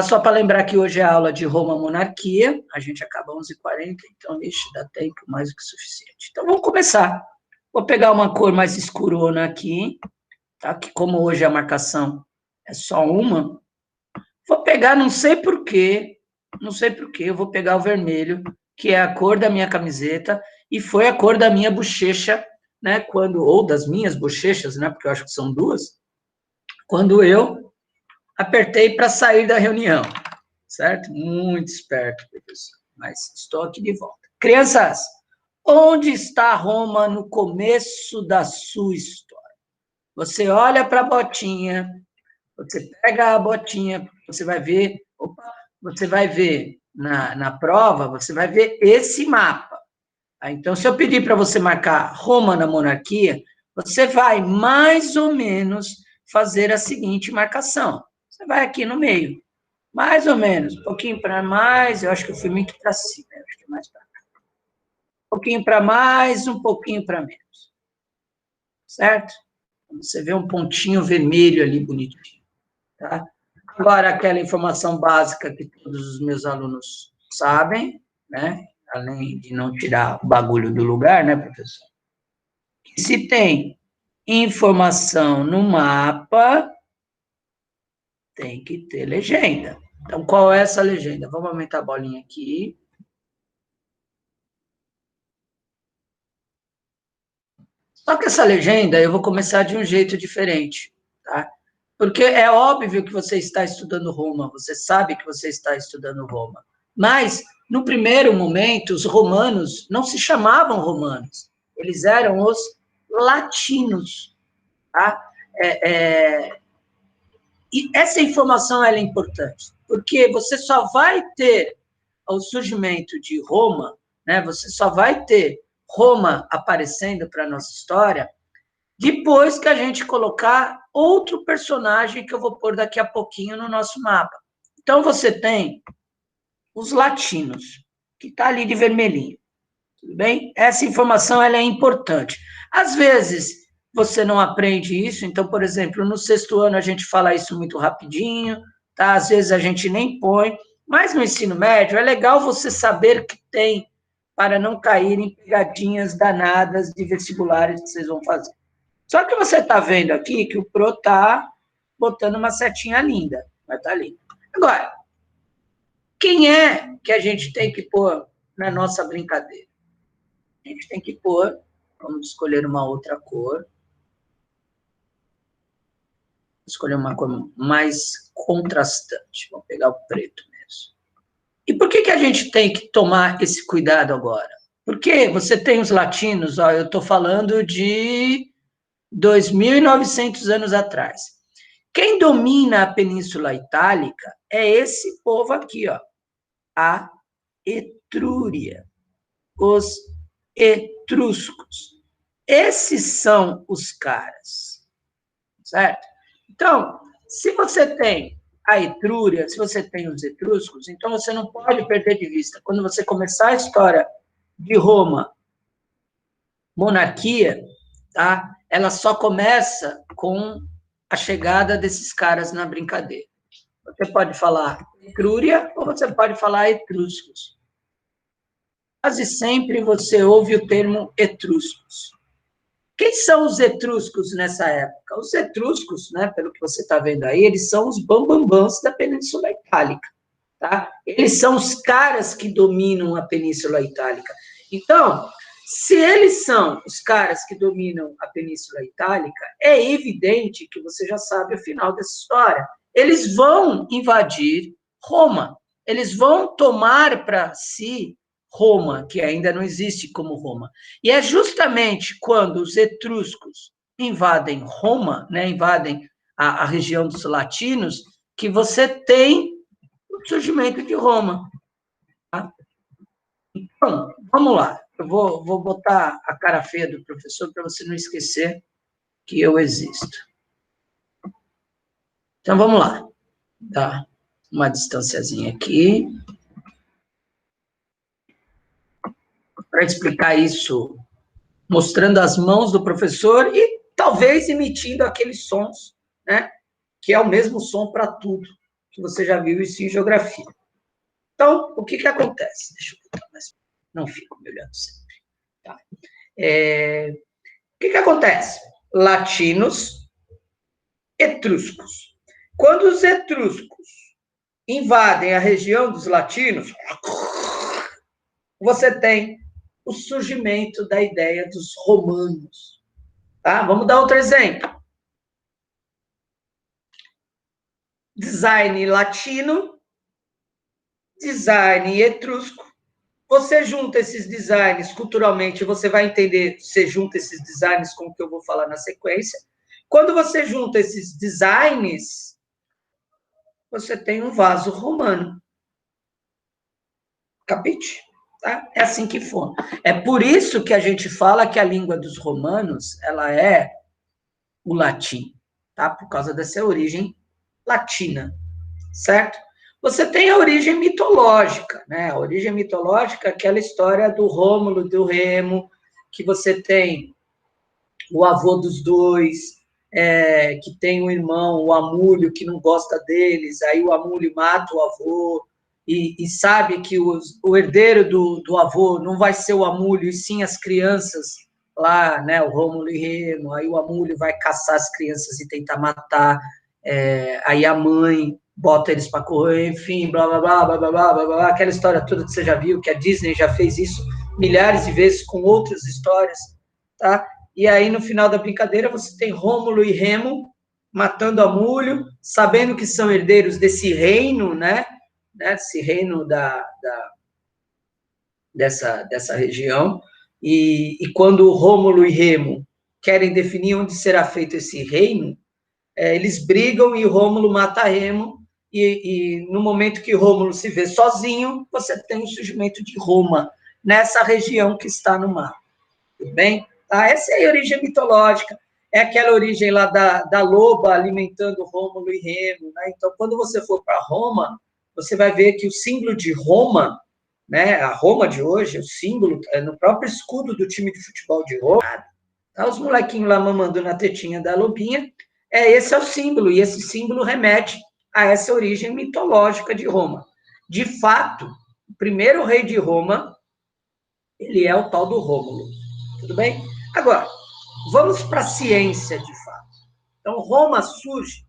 Só para lembrar que hoje é aula de Roma Monarquia, a gente acaba 11h40, então, dá tempo mais do que suficiente. Então, vamos começar. Vou pegar uma cor mais escurona aqui, tá? Que como hoje a marcação é só uma, vou pegar, não sei porquê, eu vou pegar o vermelho, que é a cor da minha camiseta, e foi a cor da minha bochecha, né? Ou das minhas bochechas, né? Porque eu acho que são duas, quando eu apertei para sair da reunião, certo? Muito esperto, professor, mas estou aqui de volta. Crianças, onde está Roma no começo da sua história? Você olha para a botinha, você pega a botinha, você vai ver, na prova, você vai ver esse mapa. Tá? Então, se eu pedir para você marcar Roma na monarquia, você vai mais ou menos fazer a seguinte marcação. Você vai aqui no meio, mais ou menos, um pouquinho para mais, eu acho que eu fui muito para cima, eu acho que é mais para cá. Um pouquinho para mais, um pouquinho para menos. Certo? Você vê um pontinho vermelho ali, bonitinho. Tá? Agora, aquela informação básica que todos os meus alunos sabem, né? Além de não tirar o bagulho do lugar, né, professor? Que se tem informação no mapa, tem que ter legenda. Então, qual é essa legenda? Vamos aumentar a bolinha aqui. Só que essa legenda, eu vou começar de um jeito diferente, tá? Porque é óbvio que você está estudando Roma, você sabe que você está estudando Roma. Mas, no primeiro momento, os romanos não se chamavam romanos, eles eram os latinos, tá? E essa informação ela é importante, porque você só vai ter o surgimento de Roma, né? Você só vai ter Roma aparecendo para a nossa história depois que a gente colocar outro personagem que eu vou pôr daqui a pouquinho no nosso mapa. Então, você tem os latinos, que está ali de vermelhinho. Tudo bem? Essa informação ela é importante. Às vezes, você não aprende isso, então, por exemplo, no 6º ano a gente fala isso muito rapidinho, tá? Às vezes a gente nem põe, mas no ensino médio é legal você saber que tem, para não cair em pegadinhas danadas de vestibulares que vocês vão fazer. Só que você está vendo aqui que o Pro está botando uma setinha linda, mas está linda. Agora, quem é que a gente tem que pôr na nossa brincadeira? A gente tem que pôr, vamos escolher uma outra cor. Vou escolher uma cor mais contrastante. Vou pegar o preto mesmo. E por que a gente tem que tomar esse cuidado agora? Porque você tem os latinos, ó, eu estou falando de 2.900 anos atrás. Quem domina a Península Itálica é esse povo aqui, ó, a Etrúria, os etruscos. Esses são os caras, certo? Então, se você tem a Etrúria, se você tem os etruscos, então você não pode perder de vista. Quando você começar a história de Roma, monarquia, tá? Ela só começa com a chegada desses caras na brincadeira. Você pode falar Etrúria ou você pode falar etruscos. Quase sempre você ouve o termo etruscos. Quem são os etruscos nessa época? Os etruscos, né, pelo que você está vendo aí, eles são os bambambãs da Península Itálica. Tá? Eles são os caras que dominam a Península Itálica. Então, se eles são os caras que dominam a Península Itálica, é evidente que você já sabe o final dessa história. Eles vão invadir Roma. Eles vão tomar para si Roma, que ainda não existe como Roma. E é justamente quando os etruscos invadem Roma, né, invadem a região dos latinos, que você tem o surgimento de Roma. Tá? Então, vamos lá. Eu vou botar a cara feia do professor para você não esquecer que eu existo. Então, vamos lá. Dá uma distanciazinha aqui. Para explicar isso, mostrando as mãos do professor e talvez emitindo aqueles sons, né? Que é o mesmo som para tudo. que você já viu isso em geografia. Então, o que acontece? Deixa eu botar mais... Não fico me olhando sempre. Tá? O que acontece? Latinos, etruscos. Quando os etruscos invadem a região dos latinos, você tem o surgimento da ideia dos romanos. Tá? Vamos dar outro exemplo. Design latino, design etrusco. Você junta esses designs culturalmente, você vai entender, você junta esses designs com o que eu vou falar na sequência. Quando você junta esses designs, você tem um vaso romano. Capite? Tá? É assim que for. É por isso que a gente fala que a língua dos romanos, ela é o latim, tá? Por causa dessa origem latina, certo? Você tem a origem mitológica, né? A origem mitológica é aquela história do Rômulo, do Remo, que você tem o avô dos dois, que tem um irmão, o Amúlio, que não gosta deles, aí o Amúlio mata o avô, e sabe que o herdeiro do avô não vai ser o Amúlio, e sim as crianças lá, né, o Rômulo e Remo, aí o Amúlio vai caçar as crianças e tentar matar, aí a mãe bota eles para correr, enfim, blá, blá, blá, blá, blá, blá, blá, blá, aquela história toda que você já viu, que a Disney já fez isso milhares de vezes com outras histórias, tá? E aí, no final da brincadeira, você tem Rômulo e Remo matando Amúlio, sabendo que são herdeiros desse reino, né? Desse reino dessa região. E quando Rômulo e Remo querem definir onde será feito esse reino, eles brigam e Rômulo mata Remo. E no momento que Rômulo se vê sozinho, você tem o surgimento de Roma, nessa região que está no mar. Tudo bem? Tá? Essa é a origem mitológica. É aquela origem lá da loba alimentando Rômulo e Remo. Né? Então, quando você for para Roma, você vai ver que o símbolo de Roma, né, a Roma de hoje, o símbolo, no próprio escudo do time de futebol de Roma, tá? Os molequinhos lá mamando na tetinha da lobinha, esse é o símbolo, e esse símbolo remete a essa origem mitológica de Roma. De fato, o primeiro rei de Roma, ele é o tal do Rômulo. Tudo bem? Agora, vamos para a ciência, de fato. Então, Roma surge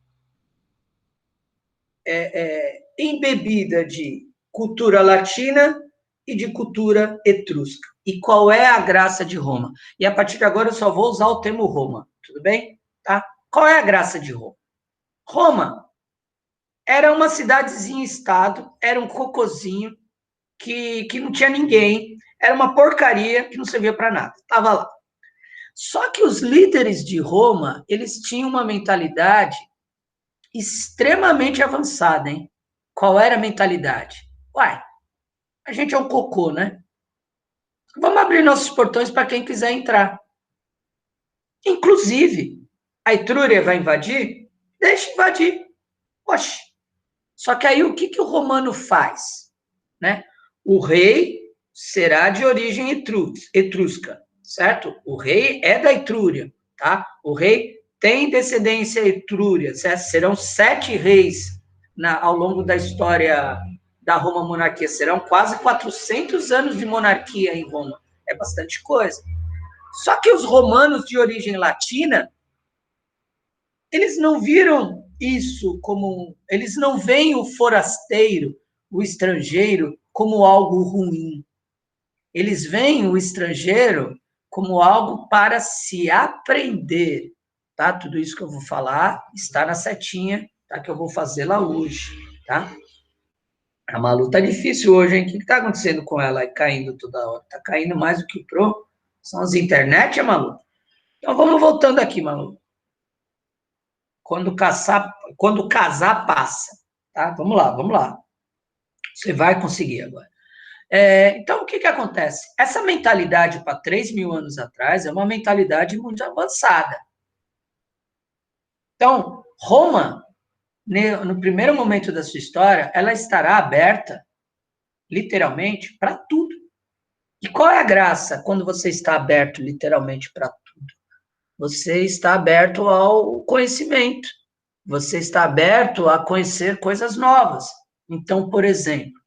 embebida de cultura latina e de cultura etrusca. E qual é a graça de Roma? E a partir de agora eu só vou usar o termo Roma, tudo bem? Tá? Qual é a graça de Roma? Roma era uma cidadezinha-estado, era um cocôzinho que não tinha ninguém, era uma porcaria que não servia para nada, estava lá. Só que os líderes de Roma, eles tinham uma mentalidade extremamente avançada, hein? Qual era a mentalidade? Uai, a gente é um cocô, né? Vamos abrir nossos portões para quem quiser entrar. Inclusive, a Etrúria vai invadir? Deixa invadir. Oxe. Só que aí o que o romano faz? Né? O rei será de origem etrusca, certo? O rei é da Etrúria, tá? O rei tem descendência etrúria, certo? Serão 7 reis ao longo da história da Roma monarquia. Serão quase 400 anos de monarquia em Roma. É bastante coisa. Só que os romanos de origem latina, eles não viram isso como... Eles não veem o forasteiro, o estrangeiro, como algo ruim. Eles veem o estrangeiro como algo para se aprender. Tá? Tudo isso que eu vou falar está na setinha, tá? Que eu vou fazer lá hoje. Tá? A Malu tá difícil hoje, hein? O que está acontecendo com ela aí, caindo toda hora? Tá caindo mais do que o Pro? São as internet, Malu? Então vamos voltando aqui, Malu. Quando casar, passa. Tá? Vamos lá. Você vai conseguir agora. Então, o que acontece? Essa mentalidade para 3.000 anos atrás é uma mentalidade muito avançada. Então, Roma, no primeiro momento da sua história, ela estará aberta, literalmente, para tudo. E qual é a graça quando você está aberto, literalmente, para tudo? Você está aberto ao conhecimento, Você está aberto a conhecer coisas novas. Então, por exemplo,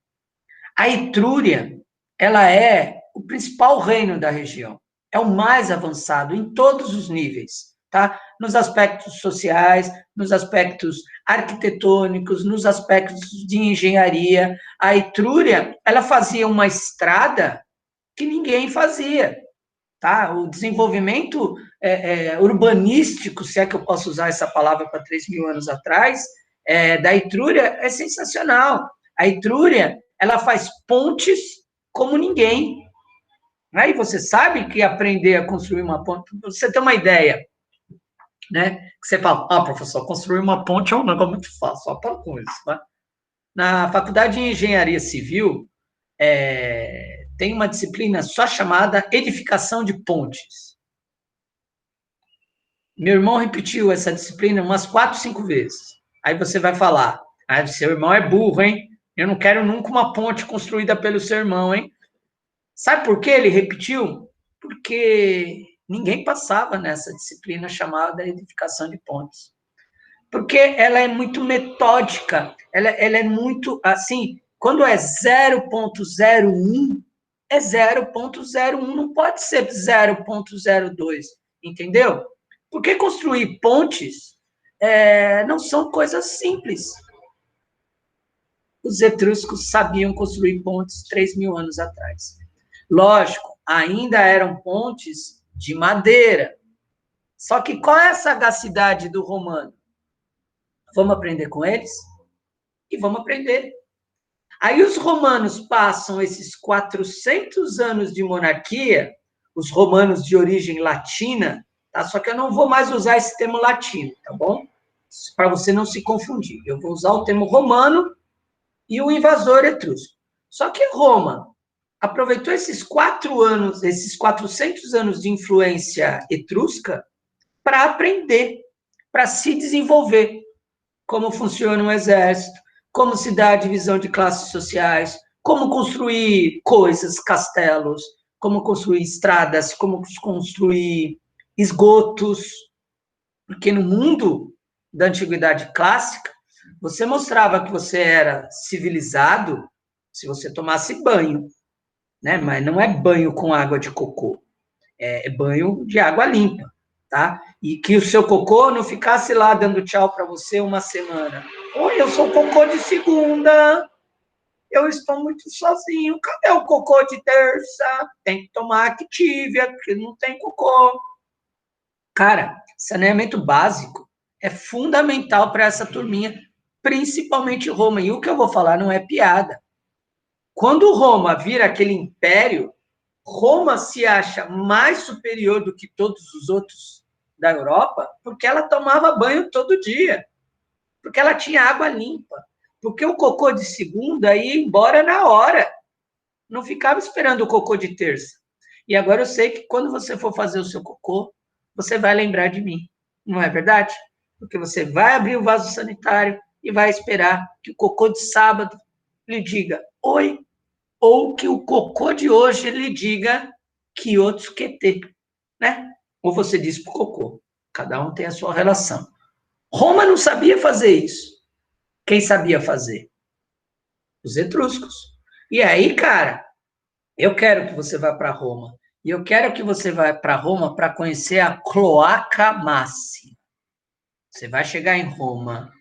a Etrúria, ela é o principal reino da região. É o mais avançado em todos os níveis, tá? Nos aspectos sociais, nos aspectos arquitetônicos, nos aspectos de engenharia. A Etrúria, ela fazia uma estrada que ninguém fazia, tá? O desenvolvimento urbanístico, se é que eu posso usar essa palavra para 3.000 anos atrás, da Etrúria é sensacional. A Etrúria, ela faz pontes como ninguém. Aí você sabe que aprender a construir uma ponte, você tem uma ideia, né? Que você fala, professor, construir uma ponte é um negócio muito fácil, só para com isso, tá? Na Faculdade de Engenharia Civil, tem uma disciplina só chamada edificação de pontes. Meu irmão repetiu essa disciplina umas 4, 5 vezes. Aí você vai falar, seu irmão é burro, hein? Eu não quero nunca uma ponte construída pelo seu irmão, hein? Sabe por que ele repetiu? Porque ninguém passava nessa disciplina chamada edificação de pontes. Porque ela é muito metódica, ela é muito, assim, quando é 0,01, é 0,01, não pode ser 0,02, entendeu? Porque construir pontes não são coisas simples. Os etruscos sabiam construir pontes 3.000 anos atrás. Lógico, ainda eram pontes de madeira. Só que qual é a sagacidade do romano? Vamos aprender com eles? E vamos aprender. Aí os romanos passam esses 400 anos de monarquia, os romanos de origem latina, tá? Só que eu não vou mais usar esse termo latino, tá bom? Para você não se confundir. Eu vou usar o termo romano e o invasor etrusco. Só que Roma aproveitou esses 4 anos, esses 400 anos de influência etrusca para aprender, para se desenvolver. Como funciona um exército, como se dá a divisão de classes sociais, como construir coisas, castelos, como construir estradas, como construir esgotos. Porque no mundo da antiguidade clássica, você mostrava que você era civilizado se você tomasse banho, né? Mas não é banho com água de cocô, é banho de água limpa, tá? E que o seu cocô não ficasse lá dando tchau para você uma semana. Oi, eu sou cocô de segunda, eu estou muito sozinho, cadê o cocô de terça? Tem que tomar Activia, porque não tem cocô. Cara, saneamento básico é fundamental para essa turminha, principalmente Roma. E o que eu vou falar não é piada. Quando Roma vira aquele império, Roma se acha mais superior do que todos os outros da Europa, porque ela tomava banho todo dia, porque ela tinha água limpa, porque o cocô de segunda ia embora na hora, não ficava esperando o cocô de terça. E agora eu sei que quando você for fazer o seu cocô, você vai lembrar de mim, não é verdade? Porque você vai abrir o vaso sanitário e vai esperar que o cocô de sábado lhe diga oi, ou que o cocô de hoje lhe diga que outros QT, né? Ou você diz pro cocô. Cada um tem a sua relação. Roma não sabia fazer isso. Quem sabia fazer? Os etruscos. E aí, cara, eu quero que você vá para Roma. E eu quero que você vá para Roma para conhecer a Cloaca Máxima. Você vai chegar em Roma,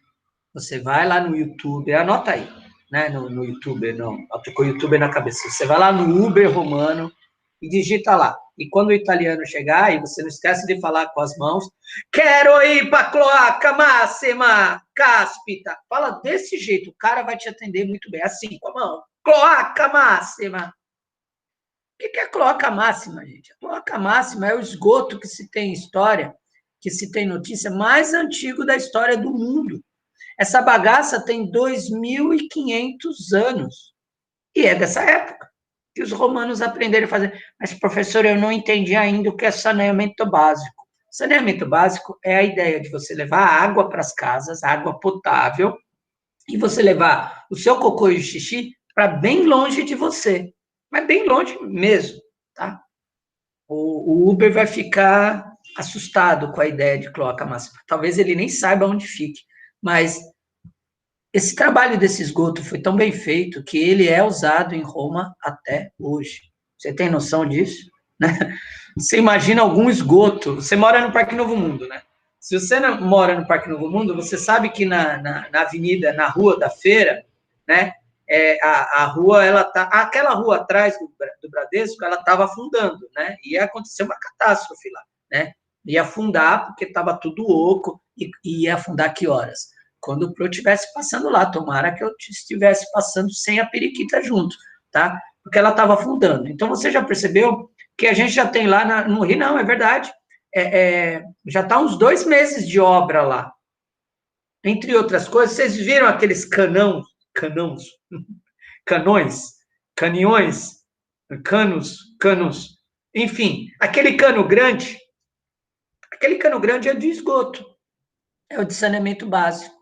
você vai lá no YouTube, anota aí, né? No YouTube, não, com o YouTube na cabeça. Você vai lá no Uber romano e digita lá. E quando o italiano chegar, e você não esquece de falar com as mãos, quero ir para Cloaca Máxima, cáspita. Fala desse jeito, o cara vai te atender muito bem, assim, com a mão. Cloaca Máxima. O que é a cloaca máxima, gente? A cloaca máxima é o esgoto que se tem história, que se tem notícia, mais antigo da história do mundo. Essa bagaça tem 2.500 anos. E é dessa época que os romanos aprenderam a fazer. Mas, professor, eu não entendi ainda o que é saneamento básico. Saneamento básico é a ideia de você levar água para as casas, água potável, e você levar o seu cocô e o xixi para bem longe de você. Mas bem longe mesmo, tá? O Uber vai ficar assustado com a ideia de cloaca máxima. Talvez ele nem saiba onde fique. Mas esse trabalho desse esgoto foi tão bem feito que ele é usado em Roma até hoje. Você tem noção disso? Né? Você imagina algum esgoto, você mora no Parque Novo Mundo, né? Se você mora no Parque Novo Mundo, você sabe que na avenida, na Rua da Feira, né, a rua, aquela rua atrás do Bradesco, ela estava afundando, né? Ia acontecer uma catástrofe lá, né? Ia afundar, porque estava tudo oco, e ia afundar que horas? Quando o Pro estivesse passando lá, tomara que eu estivesse passando sem a periquita junto, tá? Porque ela estava afundando. Então, você já percebeu que a gente já tem lá no Rio, não, é verdade, já está uns 2 meses de obra lá. Entre outras coisas, vocês viram aqueles canões, canos, enfim, aquele cano grande é de esgoto, é o de saneamento básico.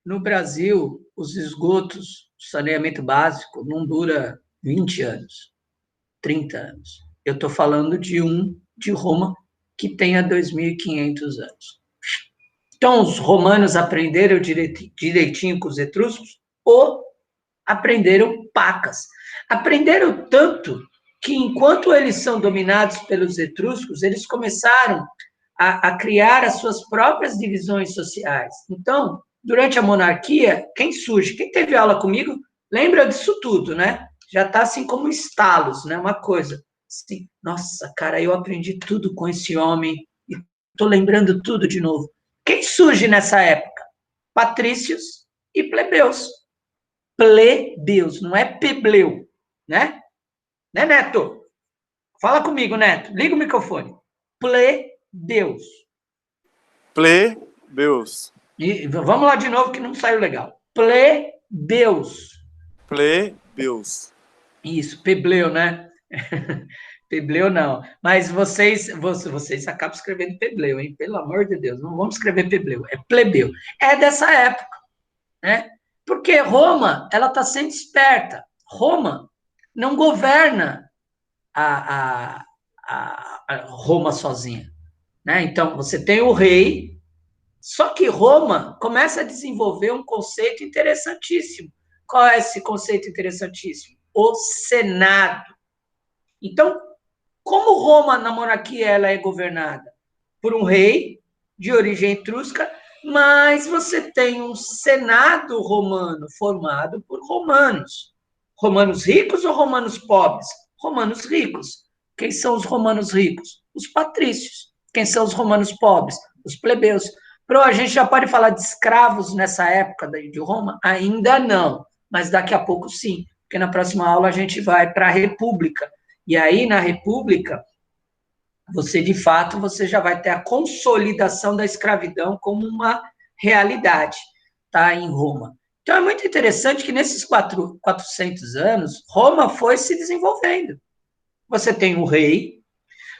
No Brasil, os esgotos, saneamento básico, não dura 20 anos, 30 anos. Eu estou falando de Roma, que tenha 2.500 anos. Então, os romanos aprenderam direitinho com os etruscos ou aprenderam pacas. Aprenderam tanto que, enquanto eles são dominados pelos etruscos, eles começaram a criar as suas próprias divisões sociais. Então, durante a monarquia, quem surge? Quem teve aula comigo lembra disso tudo, né? Já está assim como estalos, né? Uma coisa assim, nossa, cara, eu aprendi tudo com esse homem e estou lembrando tudo de novo. Quem surge nessa época? Patrícios e plebeus. Plebeus, não é pebleu, né? Né, Neto? Fala comigo, Neto. Liga o microfone. Plebeus. Plebeus. E vamos lá de novo que não saiu legal. Plebeus. Plebeus. Isso, pebleu, né? Pebleu não. Mas vocês acabam escrevendo pebleu, hein? Pelo amor de Deus, não vamos escrever pebleu, é plebeu. É dessa época, né? Porque Roma, ela está sendo esperta. Roma não governa a Roma sozinha, né? Então, você tem o rei, só que Roma começa a desenvolver um conceito interessantíssimo. Qual é esse conceito interessantíssimo? O Senado. Então, como Roma, na monarquia, ela é governada? Por um rei de origem etrusca, mas você tem um Senado romano formado por romanos. Romanos ricos ou romanos pobres? Romanos ricos. Quem são os romanos ricos? Os patrícios. Quem são os romanos pobres? Os plebeus. A gente já pode falar de escravos nessa época de Roma? Ainda não, mas daqui a pouco sim, porque na próxima aula a gente vai para a República. E aí, na República, você, de fato, você já vai ter a consolidação da escravidão como uma realidade, tá, em Roma. Então, é muito interessante que nesses 400 anos, Roma foi se desenvolvendo. Você tem o rei,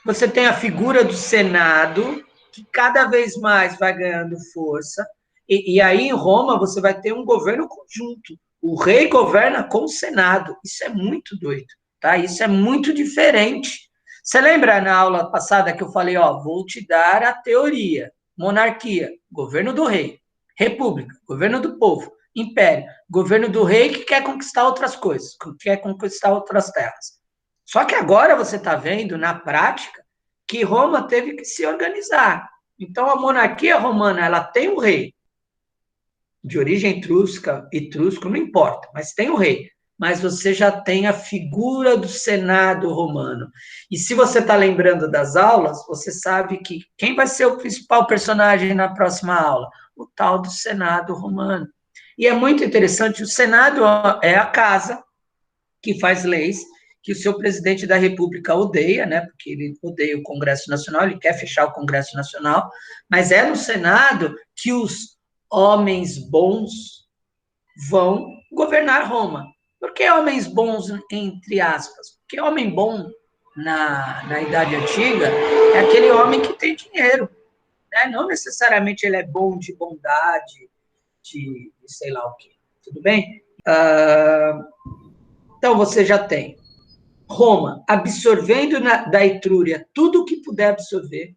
você tem a figura do Senado, que cada vez mais vai ganhando força, e aí em Roma você vai ter um governo conjunto. O rei governa com o Senado. Isso é muito doido, tá? Isso é muito diferente. Você lembra na aula passada que eu falei, vou te dar a teoria. Monarquia, governo do rei. República, governo do povo. Império, governo do rei que quer conquistar outras coisas, que quer conquistar outras terras. Só que agora você está vendo, na prática, que Roma teve que se organizar. Então, a monarquia romana, ela tem um rei, de origem etrusco, não importa, mas tem o rei. Mas você já tem a figura do Senado romano. E se você está lembrando das aulas, você sabe que quem vai ser o principal personagem na próxima aula? O tal do Senado romano. E é muito interessante, o Senado é a casa que faz leis, que o seu presidente da República odeia, né, porque ele odeia o Congresso Nacional, ele quer fechar o Congresso Nacional, mas é no Senado que os homens bons vão governar Roma. Por que homens bons, entre aspas? Porque homem bom, na Idade Antiga, é aquele homem que tem dinheiro, né? Não necessariamente ele é bom de bondade, de sei lá o quê, tudo bem? Então, você já tem Roma absorvendo da Etrúria tudo o que puder absorver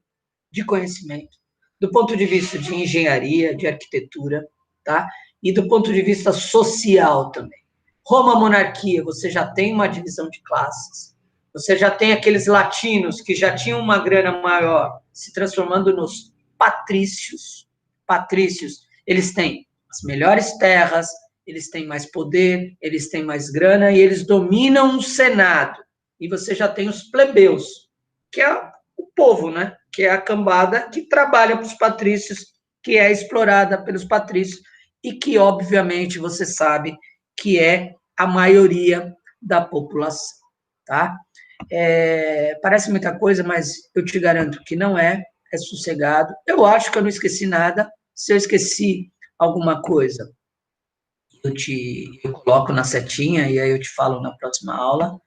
de conhecimento. do ponto de vista de engenharia, de arquitetura, tá? E do ponto de vista social também. Roma monarquia, você já tem uma divisão de classes, você já tem aqueles latinos que já tinham uma grana maior, se transformando nos patrícios. Patrícios, eles têm as melhores terras, eles têm mais poder, eles têm mais grana e eles dominam o Senado. E você já tem os plebeus, que é o povo, né? Que é a cambada que trabalha para os patrícios, que é explorada pelos patrícios e que, obviamente, você sabe que é a maioria da população, tá? Parece muita coisa, mas eu te garanto que não é sossegado. Eu acho que eu não esqueci nada. Se eu esqueci alguma coisa, eu coloco na setinha e aí eu te falo na próxima aula.